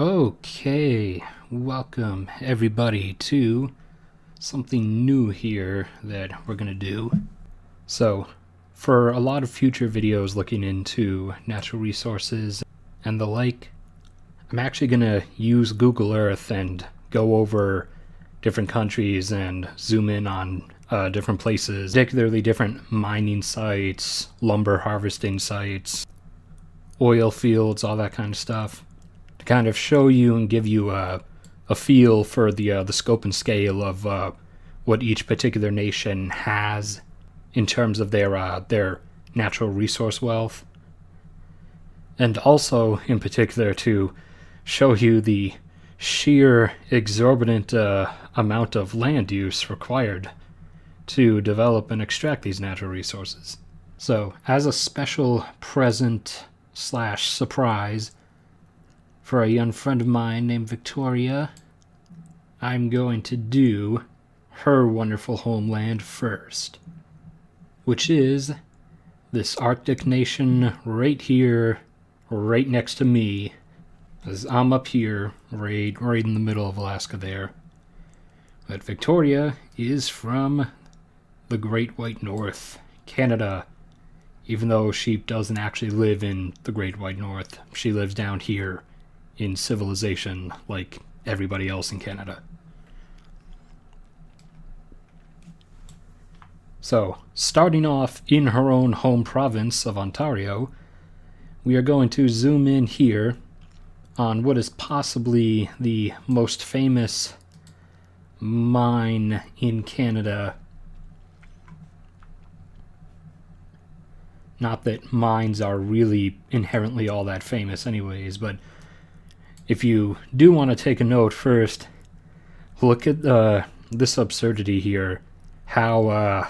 Okay, welcome everybody to something new here that we're going to do. So, for a lot of future videos looking into natural resources and the like, I'm actually going to use Google Earth and go over different countries and zoom in on different places, particularly different mining sites, lumber harvesting sites, oil fields, all that kind of stuff, to kind of show you and give you a feel for the scope and scale of what each particular nation has in terms of their natural resource wealth, and also in particular to show you the sheer exorbitant amount of land use required to develop and extract these natural resources. So, as a special present / surprise for a young friend of mine named Victoria, I'm going to do her wonderful homeland first, which is this Arctic nation right here, right next to me, as I'm up here, right in the middle of Alaska there. But Victoria is from the Great White North, Canada. Even though she doesn't actually live in the Great White North, she lives down here in civilization like everybody else in Canada. So, starting off in her own home province of Ontario, we are going to zoom in here on what is possibly the most famous mine in Canada. Not that mines are really inherently all that famous anyways, but if you do want to take a note first, look at this absurdity here. How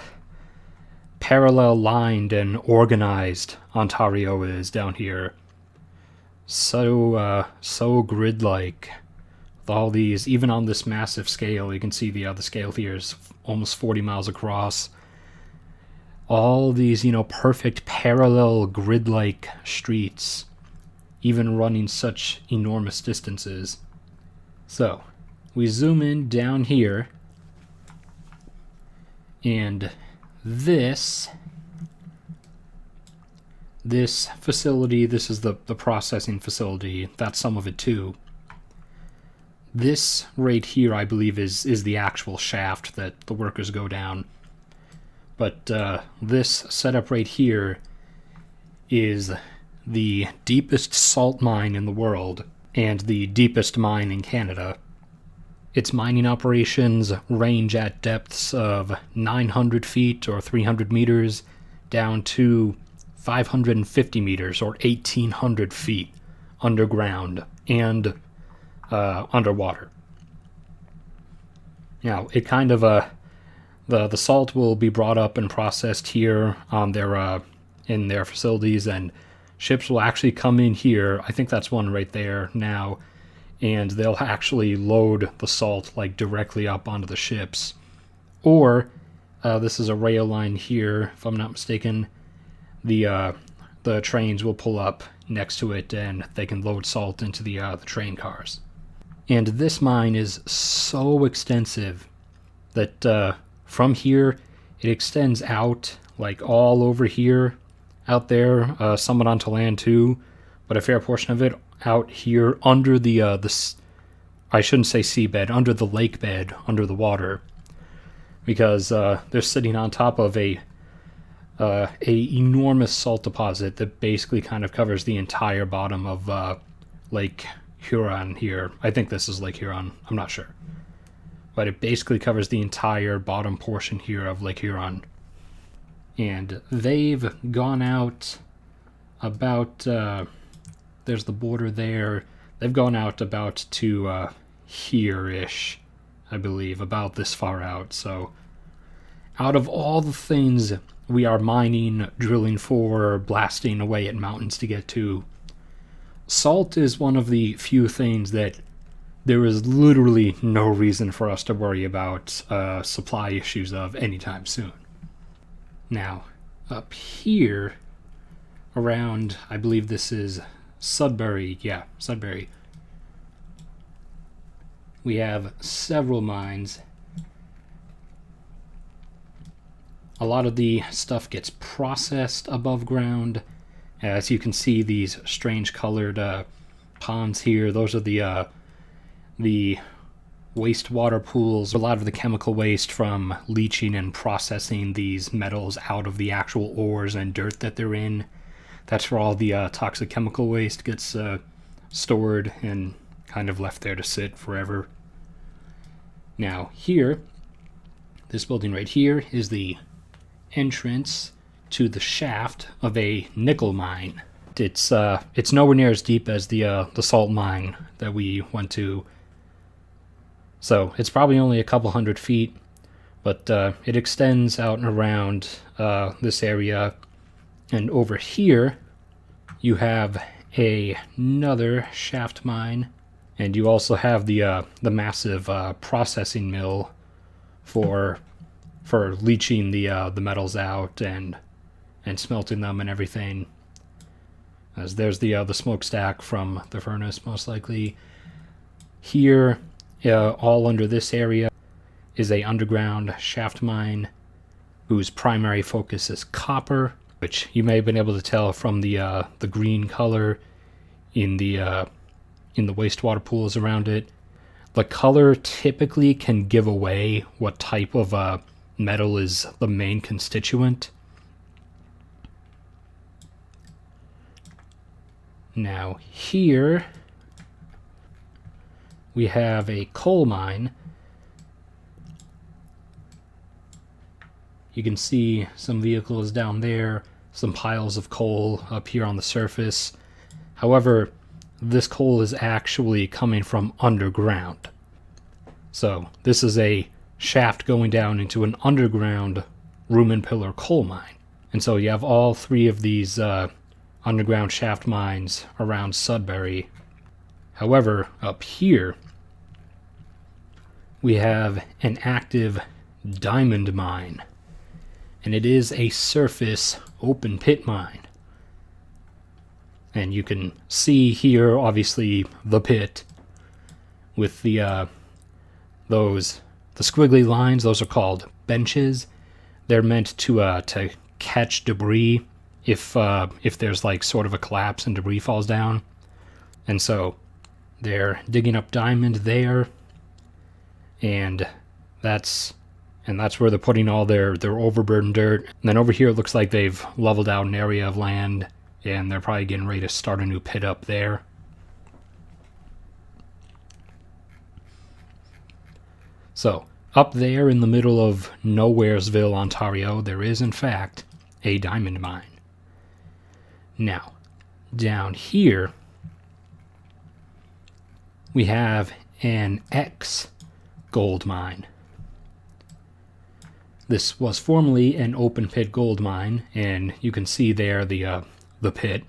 parallel lined and organized Ontario is down here. So grid-like. With all these, even on this massive scale, you can see the scale here is almost 40 miles across. All these, perfect parallel grid-like streets, even running such enormous distances. So, we zoom in down here, and this facility, this is the processing facility, that's some of it too. This right here, I believe, is the actual shaft that the workers go down. But this setup right here is the deepest salt mine in the world and the deepest mine in Canada. Its mining operations range at depths of 900 feet or 300 meters down to 550 meters or 1,800 feet underground and underwater. Now, it kind of the salt will be brought up and processed here on their in their facilities, and ships will actually come in here. I think that's one right there now, and they'll actually load the salt like directly up onto the ships. Or this is a rail line here, if I'm not mistaken. The trains will pull up next to it, and they can load salt into the train cars. And this mine is so extensive that from here, it extends out, like all over here, out there, somewhat onto land too, but a fair portion of it out here under the I shouldn't say seabed, under the lake bed, under the water, because they're sitting on top of a enormous salt deposit that basically kind of covers the entire bottom of Lake Huron here. I think this is Lake Huron, I'm not sure. But it basically covers the entire bottom portion here of Lake Huron. And they've gone out about, there's the border there, they've gone out about to here-ish, I believe, about this far out. So, out of all the things we are mining, drilling for, blasting away at mountains to get to, salt is one of the few things that there is literally no reason for us to worry about supply issues of anytime soon. Now, up here, around, I believe this is Sudbury, yeah, Sudbury, we have several mines. A lot of the stuff gets processed above ground. As you can see, these strange colored ponds here, those are the wastewater pools. A lot of the chemical waste from leaching and processing these metals out of the actual ores and dirt that they're in. That's where all the toxic chemical waste gets stored and kind of left there to sit forever. Now here, this building right here is the entrance to the shaft of a nickel mine. It's nowhere near as deep as the salt mine that we went to. So it's probably only a couple 100 feet, but it extends out and around this area. And over here, you have another shaft mine, and you also have the massive processing mill for leaching the metals out and smelting them and everything. As there's the smokestack from the furnace, most likely. Here, all under this area, is a underground shaft mine whose primary focus is copper, which you may have been able to tell from the green color in the wastewater pools around it. The color typically can give away what type of metal is the main constituent. Now here we have a coal mine. You can see some vehicles down there, some piles of coal up here on the surface. However, this coal is actually coming from underground. So this is a shaft going down into an underground room and pillar coal mine. And so you have all three of these underground shaft mines around Sudbury. However, up here, we have an active diamond mine. And it is a surface open pit mine. And you can see here, obviously, the pit with the squiggly lines. Those are called benches. They're meant to catch debris if there's like sort of a collapse and debris falls down. And so they're digging up diamond there, and that's where they're putting all their overburden dirt. And then over here it looks like they've leveled out an area of land, and they're probably getting ready to start a new pit up there. So up there in the middle of Nowheresville, Ontario, there is in fact a diamond mine. Now, down here, we have an ex-gold mine. This was formerly an open pit gold mine, and you can see there the pit.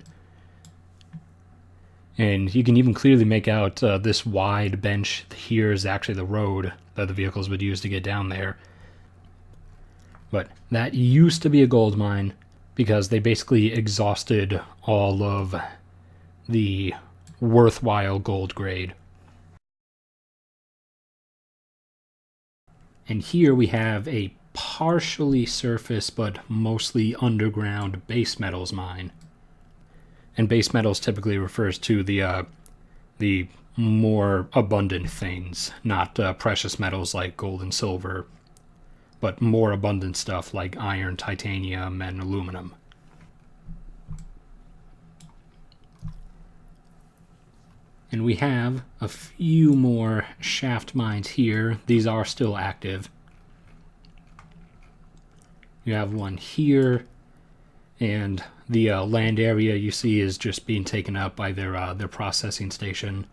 And you can even clearly make out this wide bench here is actually the road that the vehicles would use to get down there. But that used to be a gold mine, because they basically exhausted all of the worthwhile gold grade. And here we have a partially surface but mostly underground base metals mine. And base metals typically refers to the more abundant things, not precious metals like gold and silver, but more abundant stuff like iron, titanium, and aluminum. And we have a few more shaft mines here. These are still active. You have one here, and the land area you see is just being taken up by their processing station,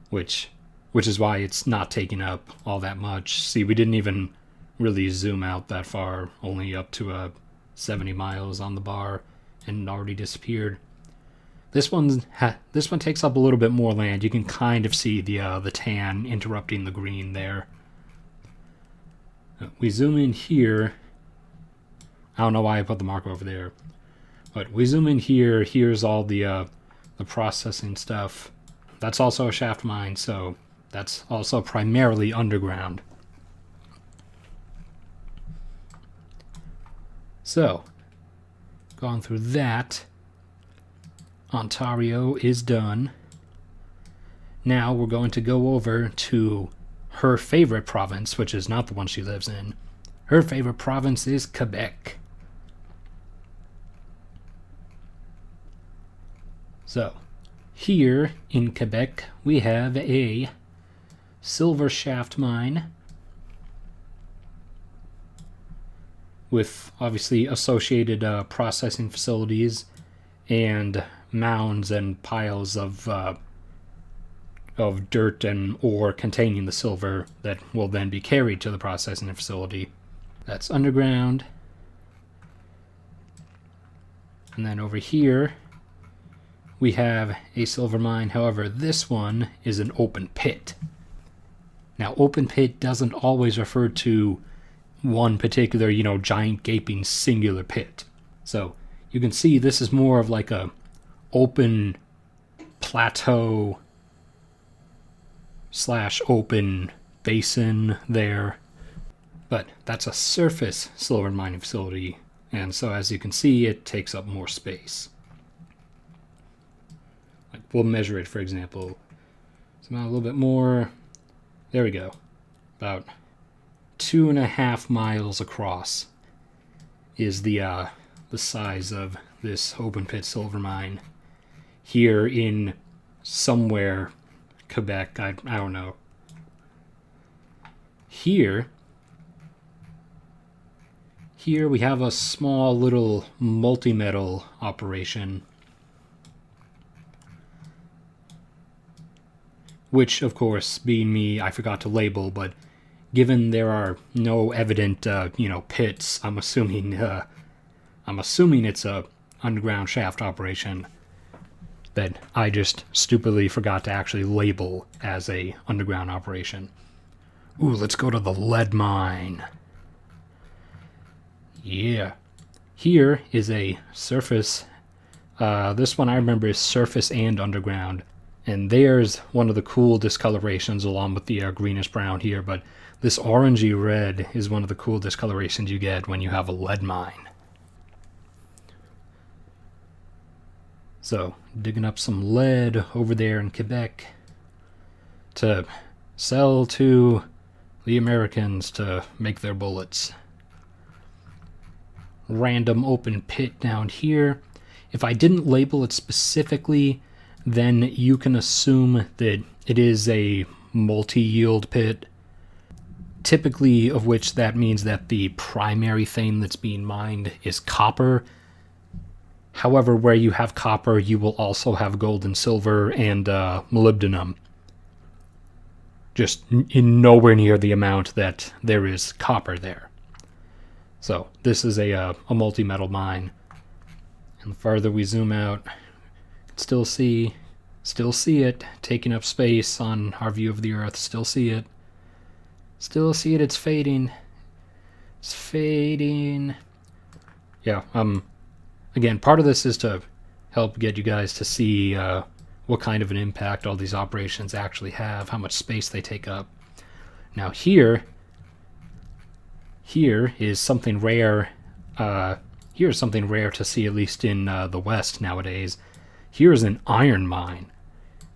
which is why it's not taking up all that much. See, we didn't even really zoom out that far, only up to 70 miles on the bar, and it already disappeared. This one takes up a little bit more land. You can kind of see the tan interrupting the green there. We zoom in here. I don't know why I put the marker over there, but we zoom in here. Here's all the processing stuff. That's also a shaft mine, so That's also primarily underground. So, gone through that. Ontario is done. Now we're going to go over to her favorite province, which is not the one she lives in. Her favorite province is Quebec. So, here in Quebec, we have a silver shaft mine with obviously associated processing facilities and mounds and piles of dirt and ore containing the silver that will then be carried to the processing facility. That's underground. And then over here we have a silver mine. However, this one is an open pit. Now, open pit doesn't always refer to one particular, giant gaping singular pit. So you can see this is more of like a open plateau / open basin there. But that's a surface silver mining facility, and so as you can see, it takes up more space. Like, we'll measure it, for example. Zoom out a little bit more. There we go. About 2.5 miles across is the size of this open pit silver mine here in somewhere Quebec. I don't know. Here we have a small little multi-metal operation, which, of course, being me, I forgot to label, but given there are no evident, pits, I'm assuming it's a underground shaft operation that I just stupidly forgot to actually label as a underground operation. Ooh, let's go to the lead mine. Yeah. Here is a surface. This one I remember is surface and underground. And there's one of the cool discolorations along with the greenish brown here, but this orangey red is one of the cool discolorations you get when you have a lead mine. So, digging up some lead over there in Quebec to sell to the Americans to make their bullets. Random open pit down here. If I didn't label it specifically, then you can assume that it is a multi-yield pit, typically of which that means that the primary thing that's being mined is copper. However, where you have copper, you will also have gold and silver and molybdenum. Just in nowhere near the amount that there is copper there. So this is a multi-metal mine. And the farther we zoom out, still see it taking up space on our view of the Earth. Still see it. It's fading. Yeah. Again, part of this is to help get you guys to see what kind of an impact all these operations actually have, how much space they take up. Now here is something rare. Here's something rare to see, at least in the West nowadays. Here's an iron mine.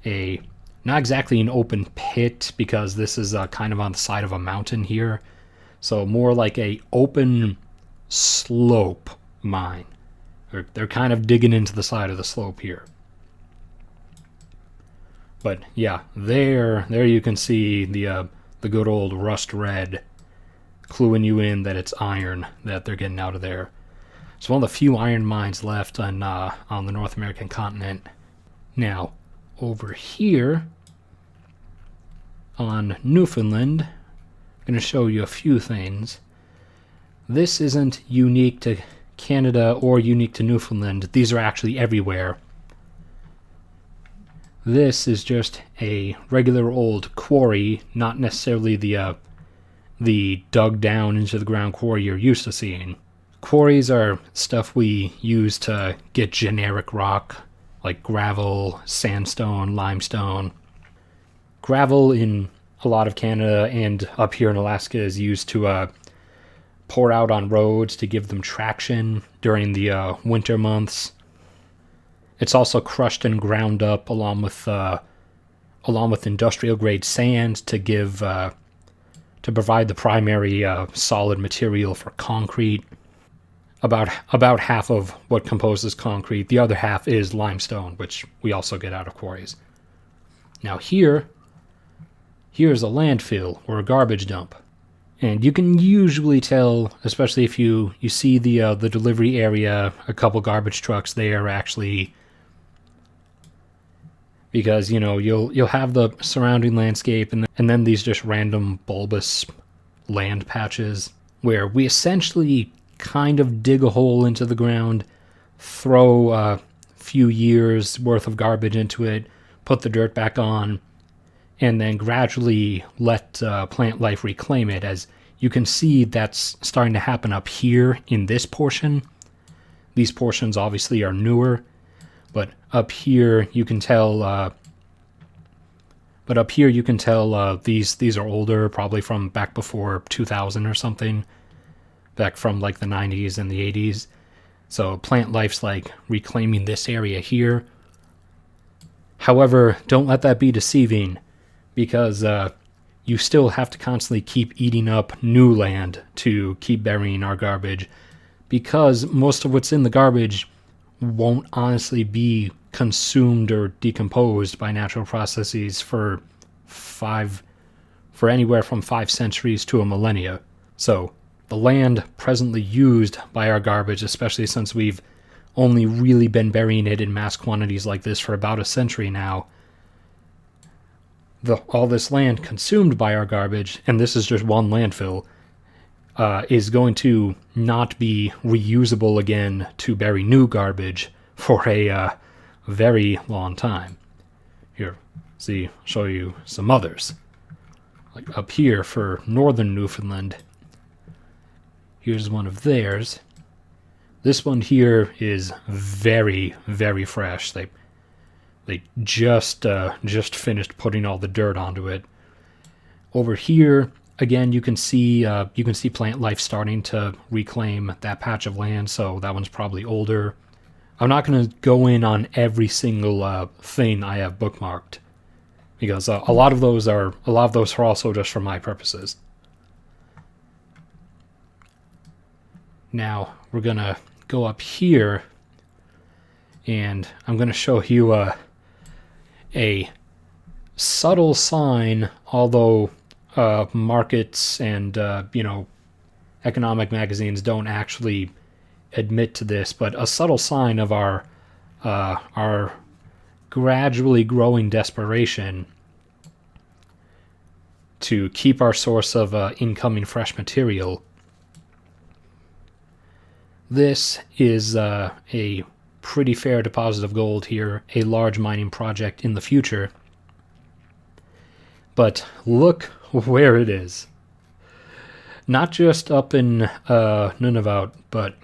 Not exactly an open pit, because this is kind of on the side of a mountain here. So more like a open slope mine. They're kind of digging into the side of the slope here. But yeah, there you can see the good old rust red, cluing you in that it's iron that they're getting out of there. It's one of the few iron mines left on the North American continent. Now, over here on Newfoundland, I'm going to show you a few things. This isn't unique to Canada or unique to Newfoundland. These are actually everywhere. This is just a regular old quarry, not necessarily the dug down into the ground quarry you're used to seeing. Quarries are stuff we use to get generic rock, like gravel, sandstone, limestone. gravel in a lot of Canada and up here in Alaska is used to pour out on roads to give them traction during the winter months. It's also crushed and ground up along with industrial grade sand to give to provide the primary solid material for concrete. About half of what composes concrete, the other half is limestone, which we also get out of quarries. Now here's a landfill or a garbage dump. And you can usually tell, especially if you see the delivery area, a couple garbage trucks there actually, because you'll have the surrounding landscape and then these just random bulbous land patches where we essentially kind of dig a hole into the ground, throw a few years worth of garbage into it, put the dirt back on, and then gradually let plant life reclaim it. As you can see, that's starting to happen up here in this portion. These portions obviously are newer, but up here you can tell. These are older, probably from back before 2000 or something, back from like the 90s and the 80s. So plant life's like reclaiming this area here. However, don't let that be deceiving, because you still have to constantly keep eating up new land to keep burying our garbage, because most of what's in the garbage won't honestly be consumed or decomposed by natural processes for anywhere from 5 centuries to a millennia. So the land presently used by our garbage, especially since we've only really been burying it in mass quantities like this for about a century now, all this land consumed by our garbage, and this is just one landfill, is going to not be reusable again to bury new garbage for a very long time. Here, see, show you some others. Like up here for northern Newfoundland, here's one of theirs. This one here is very, very fresh. They just finished putting all the dirt onto it. Over here, again, you can see plant life starting to reclaim that patch of land. So that one's probably older. I'm not going to go in on every single thing I have bookmarked, because a lot of those are also just for my purposes. Now we're gonna go up here, and I'm gonna show you a subtle sign, although markets and economic magazines don't actually admit to this, but a subtle sign of our gradually growing desperation to keep our source of incoming fresh material. This is a pretty fair deposit of gold here, a large mining project in the future. But look where it is. Not just up in Nunavut, but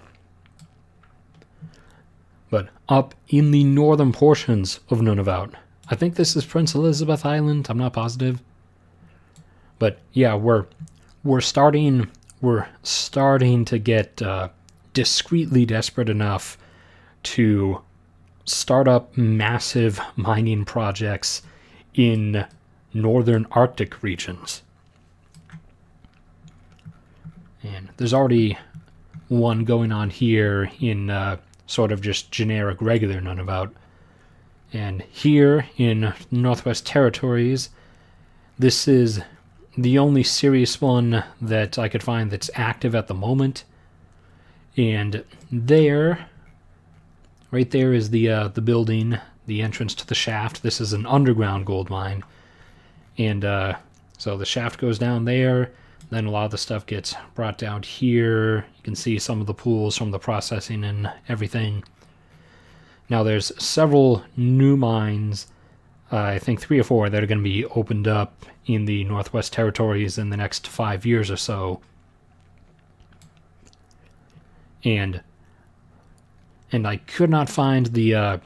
up in the northern portions of Nunavut. I think this is Prince Elizabeth Island. I'm not positive. But yeah, we're starting to get discreetly desperate enough to start up massive mining projects in northern Arctic regions. And there's already one going on here in sort of just generic regular Nunavut. And here in Northwest Territories, this is the only serious one that I could find that's active at the moment. And there, right there is the building, the entrance to the shaft. This is an underground gold mine. And so the shaft goes down there. Then a lot of the stuff gets brought down here. You can see some of the pools from the processing and everything. Now there's several new mines, I think 3 or 4, that are going to be opened up in the Northwest Territories in the next 5 years or so. And I could not find the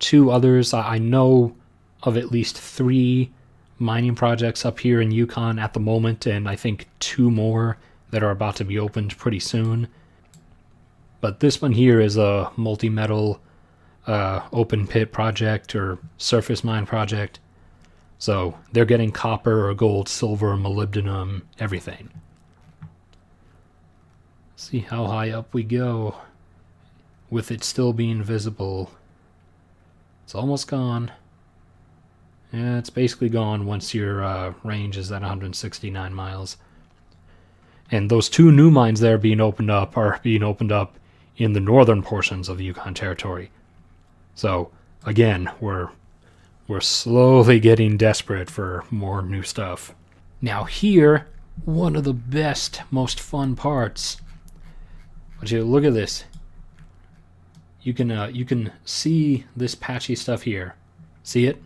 2 others. I know of at least 3 mining projects up here in Yukon at the moment, and I think 2 more that are about to be opened pretty soon. But this one here is a multi-metal open pit project or surface mine project. So they're getting copper or gold, silver, molybdenum, everything. See how high up we go with it still being visible. It's almost gone. Yeah, it's basically gone once your range is at 169 miles. And those 2 new mines there being opened up are being opened up in the northern portions of the Yukon Territory. So again, we're slowly getting desperate for more new stuff. Now here, one of the best, most fun parts. But you look at this. You can see this patchy stuff here. See it?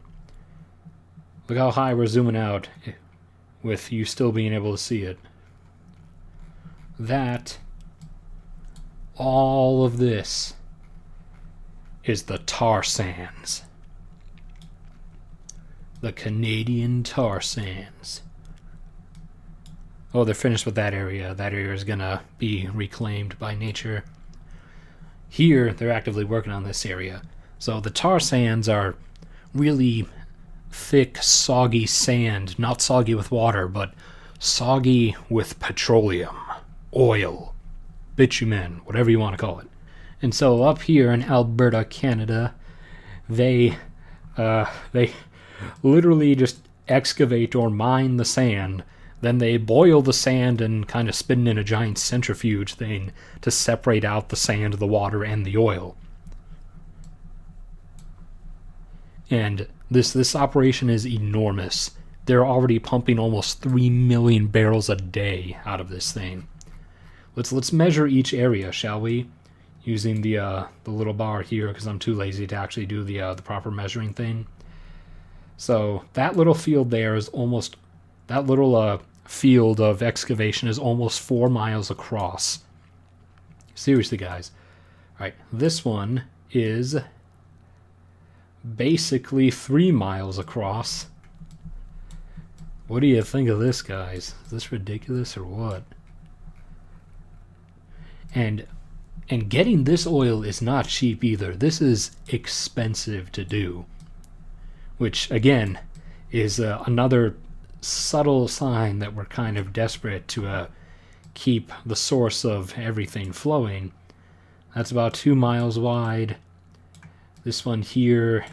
Look how high we're zooming out with you still being able to see it. That, all of this is the tar sands. The Canadian tar sands. Oh, they're finished with that area. That area is gonna be reclaimed by nature. Here, they're actively working on this area. So the tar sands are really thick, soggy sand. Not soggy with water, but soggy with petroleum, oil, bitumen, whatever you want to call it. And so up here in Alberta, Canada, they literally just excavate or mine the sand. Then they boil the sand and kind of spin it in a giant centrifuge thing to separate out the sand, the water, and the oil. And this operation is enormous. They're already pumping almost 3 million barrels a day out of this thing. Let's measure each area, shall we? Using the little bar here, because I'm too lazy to actually do the proper measuring thing. So that little field there is almost, that little field of excavation is almost 4 miles across. Seriously, guys. All right, this one is basically 3 miles across. What do you think of this, guys? Is this ridiculous or what? And getting this oil is not cheap either. This is expensive to do. Which, again, is another subtle sign that we're kind of desperate to keep the source of everything flowing. That's about 2 miles wide. This one here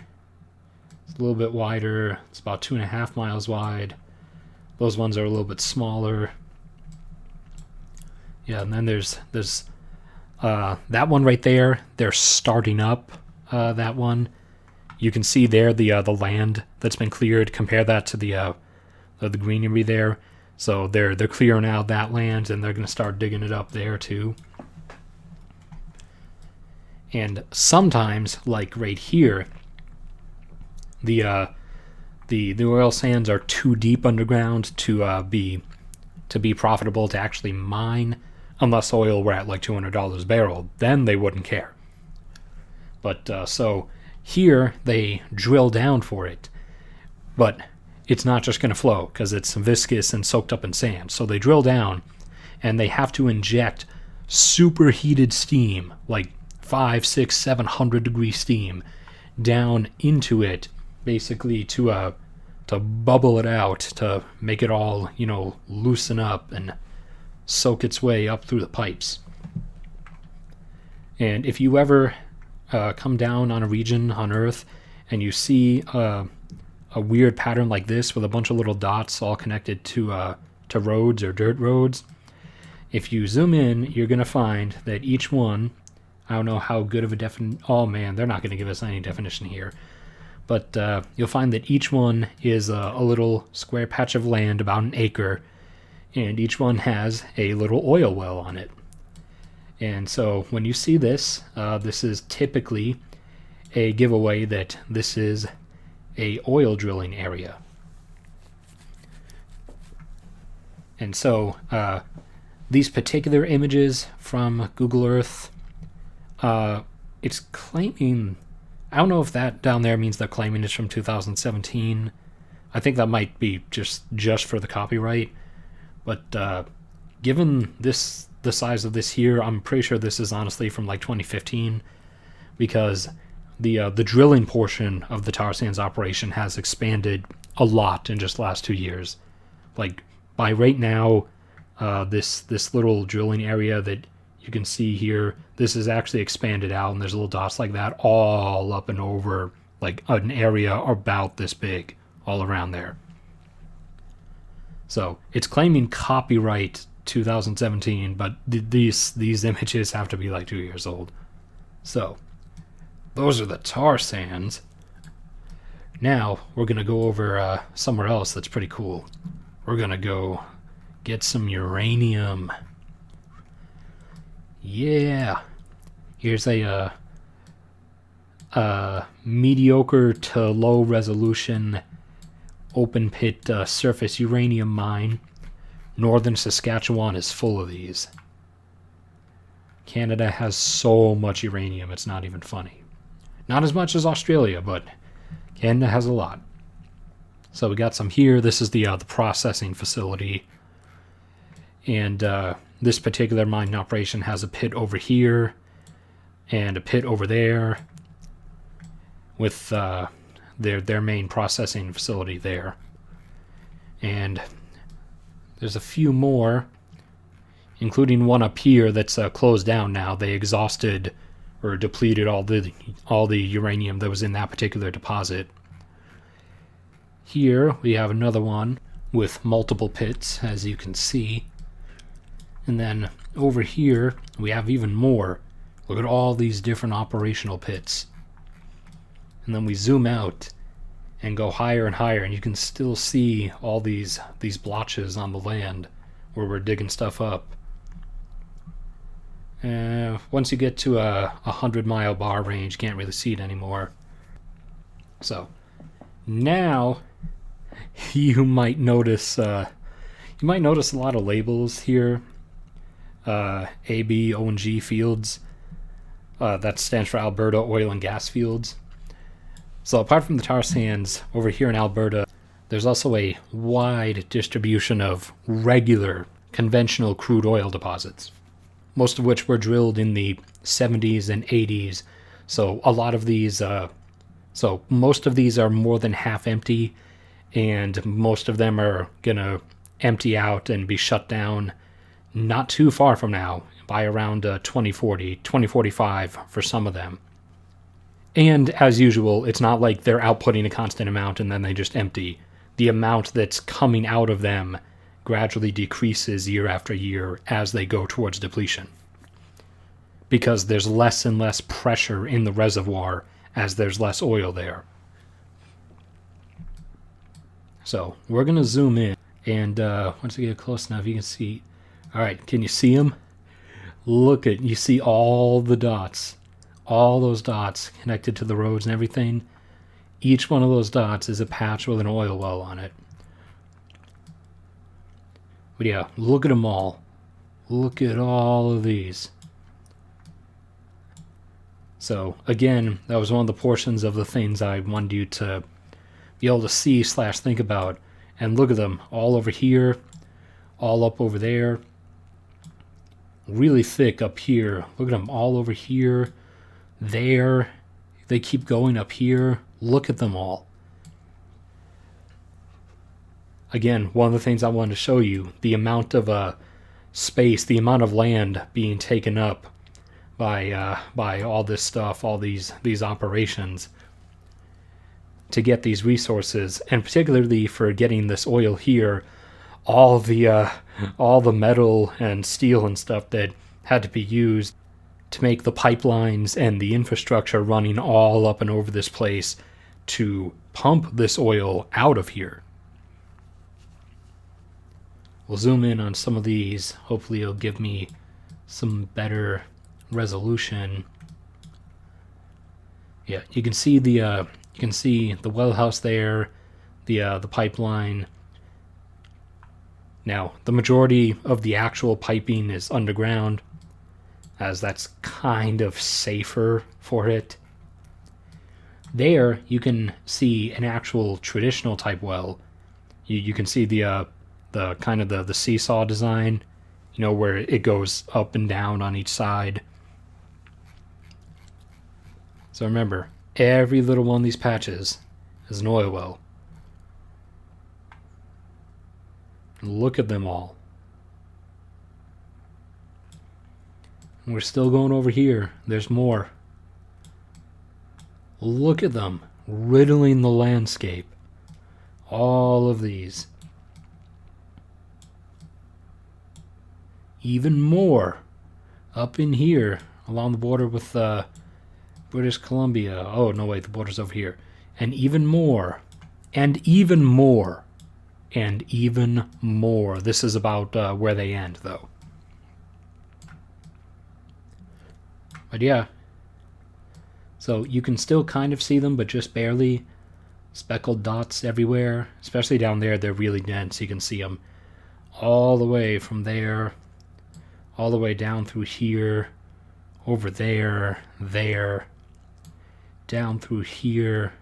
is a little bit wider. It's about 2.5 miles wide. Those ones are a little bit smaller. Yeah, and then there's that one right there. They're starting up that one. You can see there the land that's been cleared. Compare that to the greenery there. So they're clearing out that land, and they're going to start digging it up there too. And sometimes, like right here, the oil sands are too deep underground to be profitable to actually mine, unless oil were at like $200 a barrel. Then they wouldn't care. But so here they drill down for it, but it's not just going to flow because it's viscous and soaked up in sand. So they drill down, and they have to inject superheated steam, like 500, 600, 700 degree steam, down into it, basically to bubble it out, to make it all, loosen up and soak its way up through the pipes. And if you ever come down on a region on Earth and you see a weird pattern like this with a bunch of little dots all connected to roads or dirt roads, if you zoom in, you're going to find that each one, I don't know how good of a definition, oh man, they're not going to give us any definition here, but you'll find that each one is a little square patch of land, about an acre, and each one has a little oil well on it. And so when you see this, this is typically a giveaway that this is a oil drilling area. And so these particular images from Google Earth, it's claiming, I don't know if that down there means they're claiming it's from 2017, I think that might be just for the copyright. But given the size of this here, I'm pretty sure this is honestly from like 2015, because the drilling portion of the tar sands operation has expanded a lot in just the last 2 years. Like by right now, this little drilling area that you can see here, this is actually expanded out, and there's little dots like that all up and over, like an area about this big all around there. So it's claiming copyright 2017, but these images have to be like 2 years old. So those are the tar sands. Now we're gonna go over somewhere else that's pretty cool. We're gonna go get some uranium. Yeah, here's a mediocre to low resolution open pit surface uranium mine. Northern Saskatchewan is full of these. Canada has so much uranium, it's not even funny. Not as much as Australia, but Canada has a lot. So we got some here. This is the processing facility. And this particular mining operation has a pit over here and a pit over there with their main processing facility there. And there's a few more, including one up here that's closed down now. They exhausted or depleted all the uranium that was in that particular deposit. Here we have another one with multiple pits, as you can see. And then over here we have even more. Look at all these different operational pits. And then we zoom out and go higher and higher, and you can still see all these blotches on the land where we're digging stuff up. Once you get to a 100-mile bar range, you can't really see it anymore. So now you might notice a lot of labels here. AB, O&G Fields. That stands for Alberta Oil and Gas Fields. So apart from the tar sands over here in Alberta, there's also a wide distribution of regular, conventional crude oil deposits, most of which were drilled in the 70s and 80s. So a lot of these, so most of these are more than half empty, and most of them are gonna empty out and be shut down not too far from now, by around 2040, 2045 for some of them. And as usual, it's not like they're outputting a constant amount and then they just empty. The amount that's coming out of them gradually decreases year after year as they go towards depletion, because there's less and less pressure in the reservoir as there's less oil there. So we're going to zoom in, and once we get close enough, you can see. All right, can you see them? You see all the dots, all those dots connected to the roads and everything. Each one of those dots is a patch with an oil well on it. But yeah, look at them all. Look at all of these. So again, that was one of the portions of the things I wanted you to be able to see / think about. And look at them all over here, all up over there. Really thick up here. Look at them all over here, there. They keep going up here. Look at them all. Again, one of the things I wanted to show you, the amount of space, the amount of land being taken up by all this stuff, all these operations to get these resources, and particularly for getting this oil here. All the metal and steel and stuff that had to be used to make the pipelines and the infrastructure running all up and over this place to pump this oil out of here. We'll zoom in on some of these. Hopefully it'll give me some better resolution. Yeah, you can see the well house there, the pipeline. Now, the majority of the actual piping is underground, as that's kind of safer for it. There you can see an actual traditional type well. You can see the kind of the seesaw design, where it goes up and down on each side. So remember, every little one of these patches is an oil well. Look at them all. We're still going over here. There's more. Look at them, riddling the landscape. All of these. Even more up in here along the border with British Columbia. Oh, no, wait, the border's over here. And even more. And even more. And even more. This is about where they end, though. But yeah. So you can still kind of see them, but just barely. Speckled dots everywhere. Especially down there, they're really dense. You can see them all the way from there. All the way down through here. Over there. There. Down through here.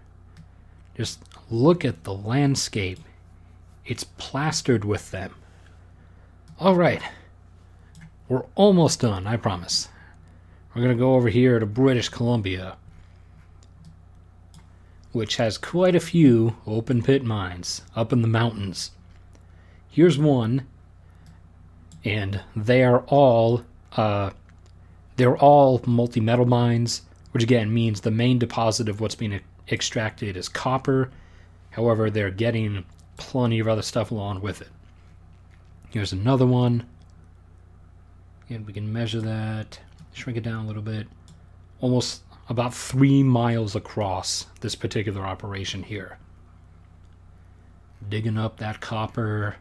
Just look at the landscape. It's plastered with them. Alright. We're almost done, I promise. We're going to go over here to British Columbia, which has quite a few open pit mines up in the mountains. Here's one, and they are all multi-metal mines, which again means the main deposit of what's being extracted is copper. However, they're getting plenty of other stuff along with it. Here's another one. And we can measure that, shrink it down a little bit. Almost about 3 miles across this particular operation here. Digging up that copper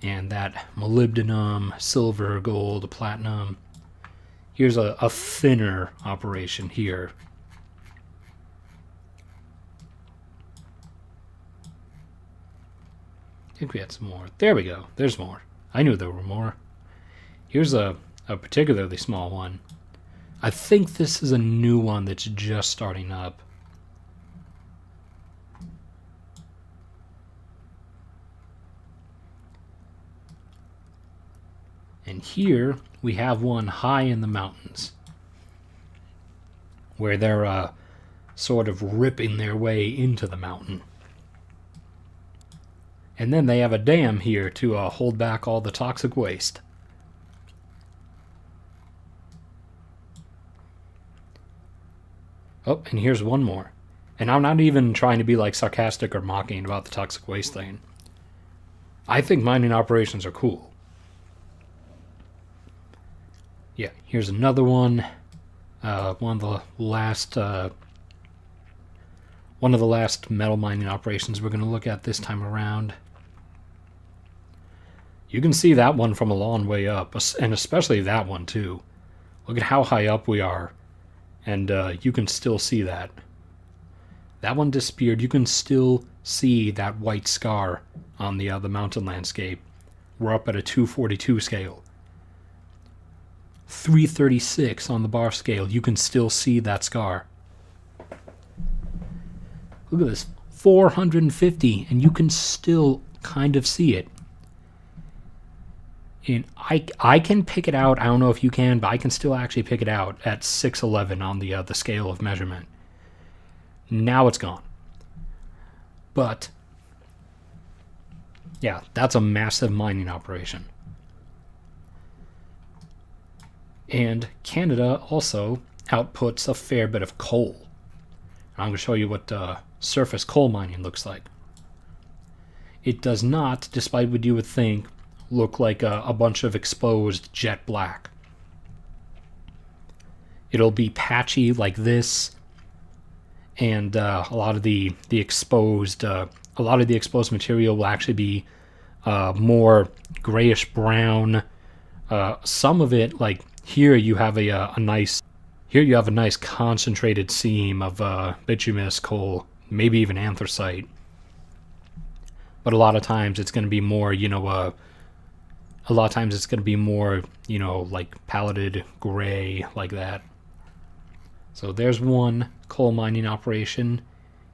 and that molybdenum, silver, gold, platinum. Here's a thinner operation here. I think we had some more. There we go. There's more. I knew there were more. Here's a particularly small one. I think this is a new one that's just starting up. And here we have one high in the mountains, where they're sort of ripping their way into the mountain. And then they have a dam here to hold back all the toxic waste. Oh, and here's one more. And I'm not even trying to be like sarcastic or mocking about the toxic waste thing. I think mining operations are cool. Yeah, here's another one. One of the last metal mining operations we're going to look at this time around. You can see that one from a long way up, and especially that one too. Look at how high up we are, and you can still see that. That one disappeared. You can still see that white scar on the mountain landscape. We're up at a 242 scale. 336 on the bar scale. You can still see that scar. Look at this. 450, and you can still kind of see it. And I can pick it out. I don't know if you can, but I can still actually pick it out at 611 on the scale of measurement. Now it's gone. But yeah, that's a massive mining operation. And Canada also outputs a fair bit of coal. I'm going to show you what surface coal mining looks like. It does not, despite what you would think, look like a bunch of exposed jet black. It'll be patchy like this, and a lot of the exposed material will actually be more grayish brown. Some of it, like here, you have a nice concentrated seam of bituminous coal, maybe even anthracite. But a lot of times it's going to be more, like palleted gray, like that. So there's one coal mining operation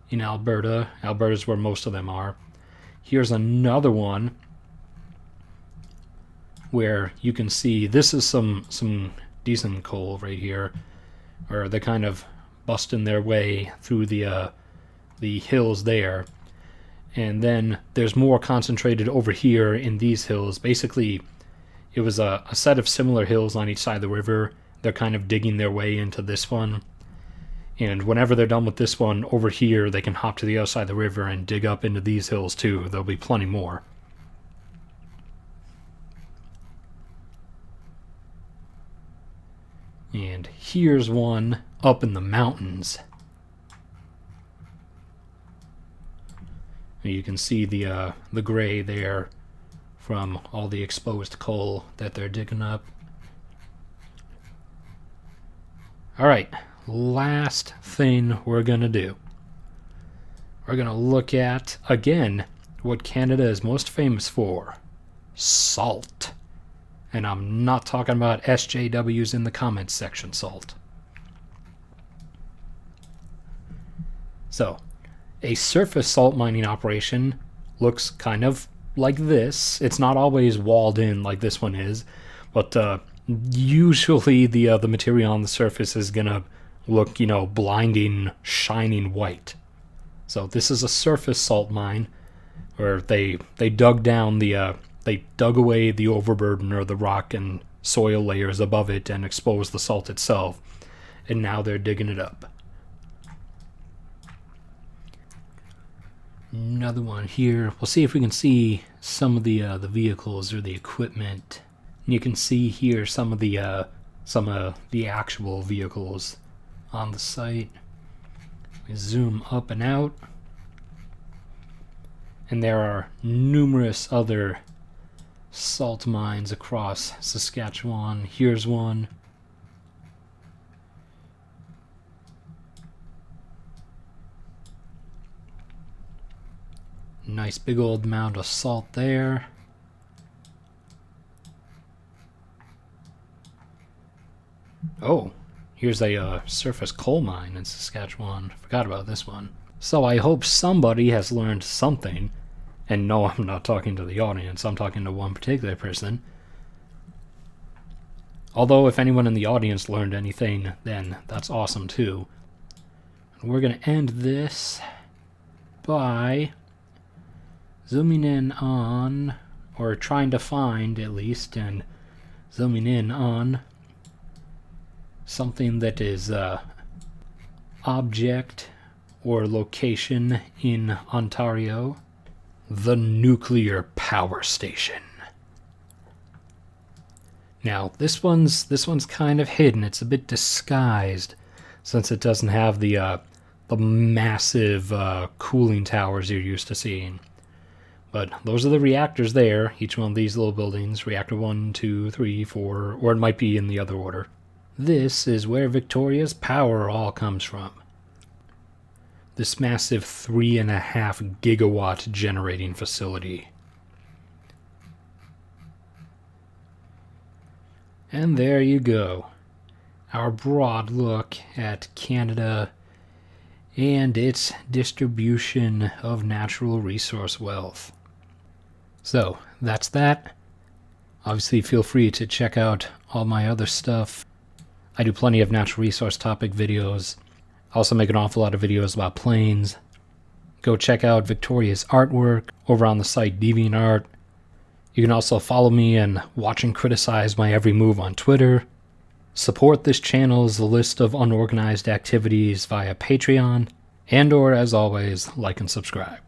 in Alberta. Alberta's where most of them are. Here's another one where you can see this is some decent coal right here, where they're kind of busting their way through the hills there. And then there's more concentrated over here in these hills. Basically, it was a set of similar hills on each side of the river. They're kind of digging their way into this one. And whenever they're done with this one, over here, they can hop to the other side of the river and dig up into these hills too. There'll be plenty more. And here's one up in the mountains. You can see the gray there from all the exposed coal that they're digging up. Alright, last thing we're going to do. We're going to look at, again, what Canada is most famous for. Salt. And I'm not talking about SJWs in the comments section salt. So, a surface salt mining operation looks kind of like this. It's not always walled in like this one is, but usually the material on the surface is gonna look, blinding, shining white. So this is a surface salt mine where they dug down they dug away the overburden or the rock and soil layers above it and exposed the salt itself, and now they're digging it up. Another one here. We'll see if we can see some of the vehicles or the equipment. And you can see here some of the actual vehicles on the site. We zoom up and out, and there are numerous other salt mines across Saskatchewan. Here's one. Nice big old mound of salt there. Oh, here's a surface coal mine in Saskatchewan. Forgot about this one. So I hope somebody has learned something. And no, I'm not talking to the audience. I'm talking to one particular person. Although if anyone in the audience learned anything, then that's awesome too. And we're going to end this by zooming in on, or trying to find at least, and zooming in on something that is object or location in Ontario. The nuclear power station. Now this one's kind of hidden. It's a bit disguised since it doesn't have the massive cooling towers you're used to seeing. But those are the reactors there. Each one of these little buildings, reactor 1, 2, 3, 4, or it might be in the other order. This is where Victoria's power all comes from. This massive 3.5 gigawatt generating facility. And there you go. Our broad look at Canada and its distribution of natural resource wealth. So, that's that. Obviously, feel free to check out all my other stuff. I do plenty of natural resource topic videos. I also make an awful lot of videos about planes. Go check out Victoria's artwork over on the site DeviantArt. You can also follow me and watch and criticize my every move on Twitter. Support this channel's list of unorganized activities via Patreon. And or, as always, like and subscribe.